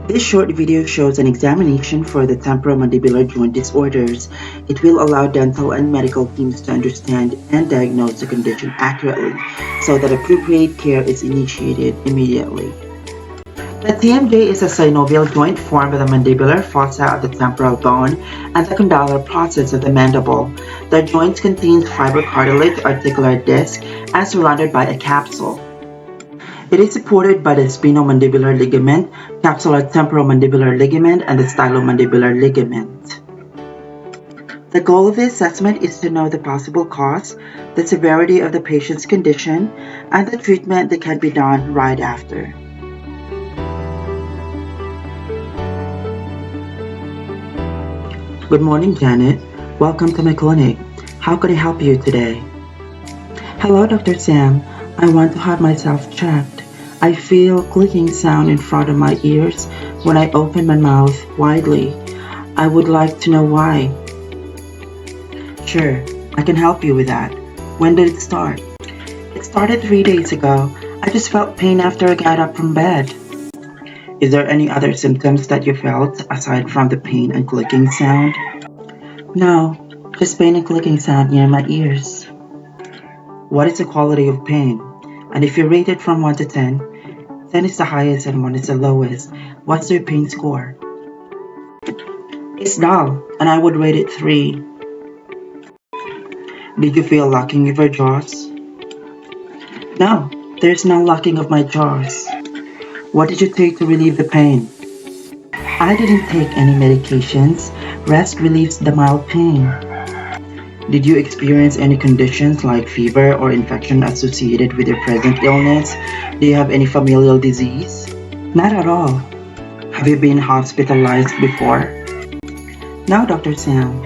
This short video shows an examination for the temporomandibular joint disorders. It will allow dental and medical teams to understand and diagnose the condition accurately so that appropriate care is initiated immediately. The TMJ is a synovial joint formed by the mandibular fossa of the temporal bone and the condylar process of the mandible. The joint contains fibrocartilage, articular disc, and surrounded by a capsule. It is supported by the spinomandibular ligament, capsular temporomandibular ligament, and the stylomandibular ligament. The goal of the assessment is to know the possible cause, the severity of the patient's condition, and the treatment that can be done right after. Good morning, Janet. Welcome to my clinic. How can I help you today? Hello, Dr. Sam. I want to have myself checked. I feel clicking sound in front of my ears when I open my mouth widely. I would like to know why. Sure, I can help you with that. When did it start? It started 3 days ago. I just felt pain after I got up from bed. Is there any other symptoms that you felt aside from the pain and clicking sound? No, just pain and clicking sound near my ears. What is the quality of pain? And if you rate it from 1 to 10, 10 is the highest and 1 is the lowest, what's your pain score? It's dull, and I would rate it 3. Did you feel locking of your jaws? No, there's no locking of my jaws. What did you take to relieve the pain? I didn't take any medications. Rest relieves the mild pain. Did you experience any conditions like fever or infection associated with your present illness? Do you have any familial disease? Not at all. Have you been hospitalized before? No, Dr. Sam.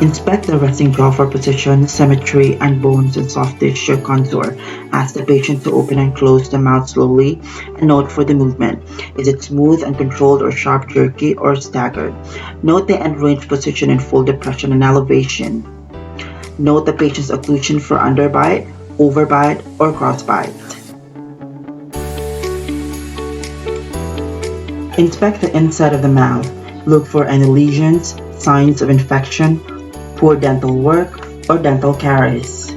Inspect the resting jaw for position, symmetry, and bones and soft tissue contour. Ask the patient to open and close the mouth slowly and note for the movement. Is it smooth and controlled or sharp, jerky, or staggered? Note the end range position in full depression and elevation. Note the patient's occlusion for underbite, overbite, or crossbite. Inspect the inside of the mouth. Look for any lesions, signs of infection, poor dental work, or dental caries.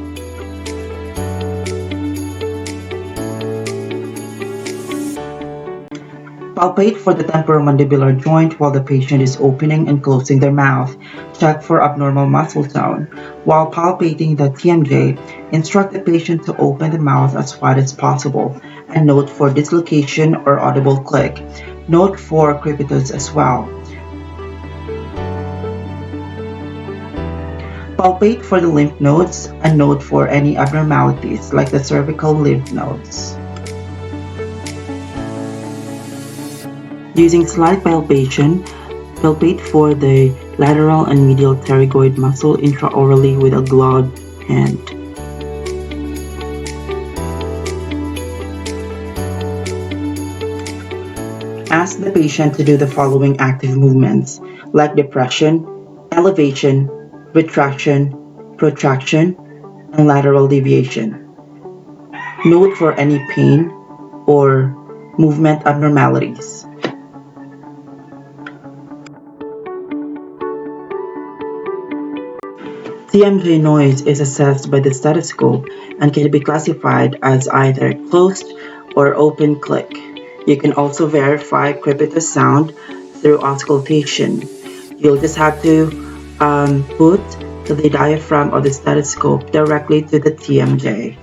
Palpate for the temporomandibular joint while the patient is opening and closing their mouth. Check for abnormal muscle tone. While palpating the TMJ, instruct the patient to open the mouth as wide as possible and note for dislocation or audible click. Note for crepitus as well. Palpate for the lymph nodes and note for any abnormalities like the cervical lymph nodes. Using slight palpation, palpate for the lateral and medial pterygoid muscle intraorally with a gloved hand. Ask the patient to do the following active movements like depression, elevation, retraction, protraction, and lateral deviation. Note for any pain or movement abnormalities. TMJ noise is assessed by the stethoscope and can be classified as either closed or open click. You can also verify crepitus sound through auscultation. You'll just have to put the diaphragm of the stethoscope directly to the TMJ.